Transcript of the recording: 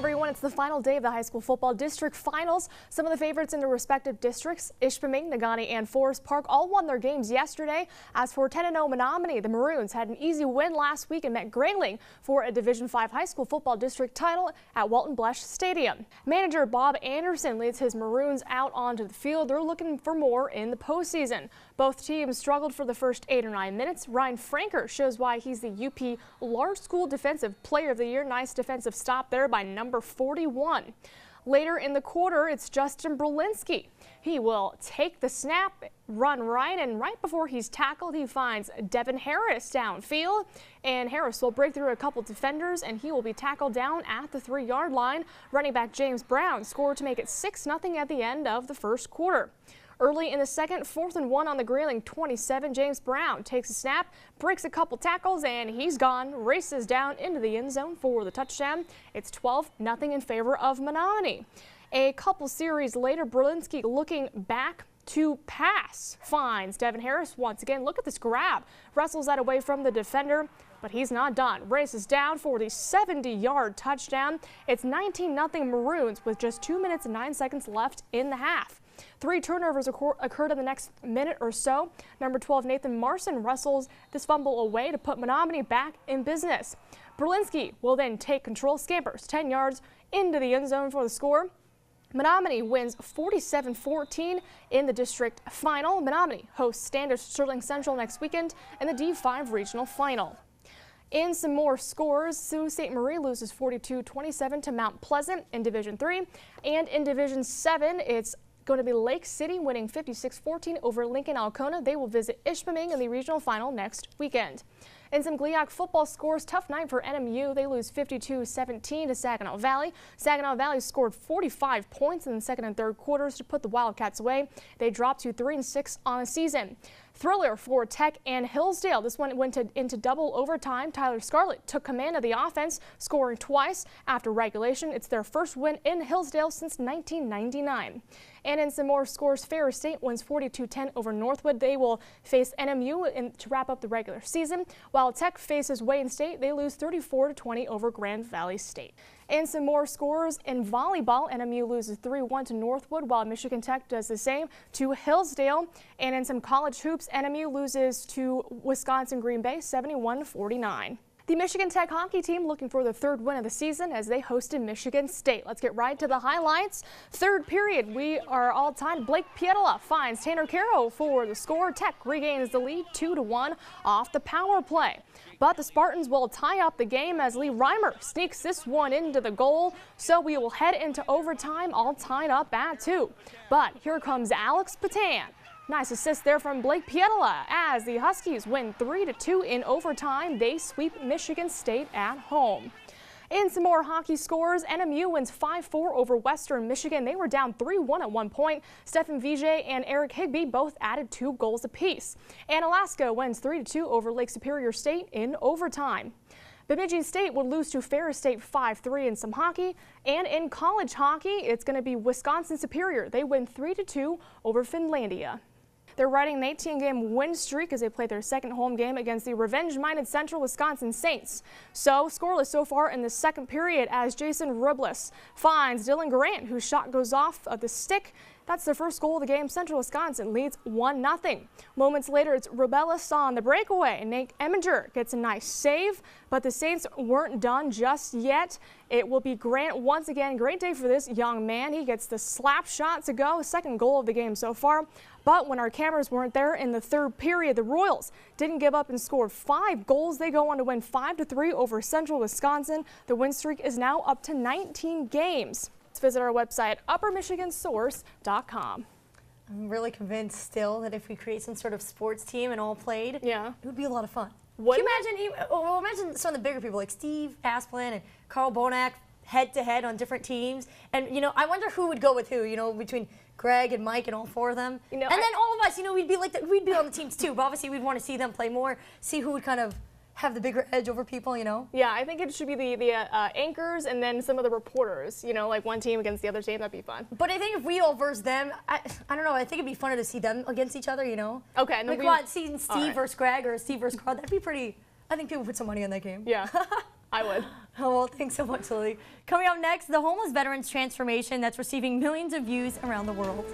everyone. It's the final day of the high school football district finals. Some of the favorites in their respective districts, Ishpeming, Negaunee, and Forest Park, all won their games yesterday. As for 10-0 Menominee, the Maroons had an easy win last week and met Grayling for a Division V high school football district title at Walton Blesh Stadium. Manager Bob Anderson leads his Maroons out onto the field. They're looking for more in the postseason. Both teams struggled for the first 8 or 9 minutes. Ryan Franker shows why he's the UP Large School Defensive Player of the Year. Nice defensive stop there by number 41. Later in the quarter, it's Justin Berlinski. He will take the snap, run right, and right before he's tackled, he finds Devin Harris downfield, and Harris will break through a couple defenders, and he will be tackled down at the 3-yard line. Running back James Brown scored to make it 6-0 at the end of the first quarter. Early in the second, 4th and 1 on the Grayling 27, James Brown takes a snap, breaks a couple tackles, and he's gone. Races down into the end zone for the touchdown. It's 12-0 in favor of Menominee. A couple series later, Berlinski looking back to pass finds Devin Harris once again. Look at this grab. Wrestles that away from the defender, but he's not done. Races down for the 70-yard touchdown. It's 19-0 Maroons with just 2 minutes and 9 seconds left in the half. 3 turnovers occurred in the next minute or so. Number 12, Nathan Marson wrestles this fumble away to put Menominee back in business. Berlinski will then take control, scampers 10 yards into the end zone for the score. Menominee wins 47-14 in the district final. Menominee hosts Standish Sterling Central next weekend in the D5 regional final. In some more scores, Sault Ste. Marie loses 42-27 to Mount Pleasant in Division 3, and in Division 7, it's going to be Lake City winning 56-14 over Lincoln Alcona. They will visit Ishpeming in the regional final next weekend. In some GLIAC football scores, tough night for NMU. They lose 52-17 to Saginaw Valley. Saginaw Valley scored 45 points in the second and third quarters to put the Wildcats away. They dropped to 3-6 on the season. Thriller for Tech and Hillsdale. This one went into double overtime. Tyler Scarlett took command of the offense, scoring twice after regulation. It's their first win in Hillsdale since 1999. And in some more scores, Ferris State wins 42-10 over Northwood. They will face NMU to wrap up the regular season, while Tech faces Wayne State. They lose 34-20 over Grand Valley State. And some more scores in volleyball, NMU loses 3-1 to Northwood, while Michigan Tech does the same to Hillsdale. And in some college hoops, NMU loses to Wisconsin Green Bay 71-49. The Michigan Tech hockey team looking for the 3rd win of the season as they hosted Michigan State. Let's get right to the highlights. Third period, we are all tied. Blake Pietola finds Tanner Caro for the score. Tech regains the lead 2-1 off the power play. But the Spartans will tie up the game as Lee Reimer sneaks this one into the goal. So we will head into overtime all tied up at 2. But here comes Alex Patan. Nice assist there from Blake Pietola as the Huskies win 3-2 in overtime. They sweep Michigan State at home. In some more hockey scores, NMU wins 5-4 over Western Michigan. They were down 3-1 at one point. Stefan Vijay and Eric Higby both added 2 goals apiece. And Alaska wins 3-2 over Lake Superior State in overtime. Bemidji State would lose to Ferris State 5-3 in some hockey. And in college hockey, it's going to be Wisconsin Superior. They win 3-2 over Finlandia. They're riding an 18-game win streak as they play their second home game against the revenge-minded Central Wisconsin Saints. So, scoreless so far in the second period as Jason Robles finds Dylan Grant, whose shot goes off of the stick. That's the first goal of the game. Central Wisconsin leads 1-0. Moments later, it's Robelis on the breakaway. Nate Eminger gets a nice save, but the Saints weren't done just yet. It will be Grant once again. Great day for this young man. He gets the slap shot to go. Second goal of the game so far. But when our cameras weren't there in the third period, the Royals didn't give up and scored 5 goals. They go on to win 5-3 over Central Wisconsin. The win streak is now up to 19 games. Let's visit our website, uppermichigansource.com. I'm really convinced still that if we create some sort of sports team and all played, it would be a lot of fun. Can you imagine some of the bigger people like Steve Asplin and Carl Bonack head-to-head on different teams? And, I wonder who would go with who, between Greg and Mike and all 4 of them. And then all of us, we'd be like we'd be on the teams too, but obviously we'd want to see them play more, see who would kind of have the bigger edge over people, Yeah, I think it should be the anchors and then some of the reporters, like one team against the other team. That'd be fun. But I think if we all verse them, I don't know, I think it'd be funner to see them against each other, Okay. And then seeing Steve versus Greg or Steve versus Carl, that'd be pretty, I think people put some money on that game. Yeah. I would. Oh, well, thanks so much, Lily. Coming up next, the homeless veterans transformation that's receiving millions of views around the world.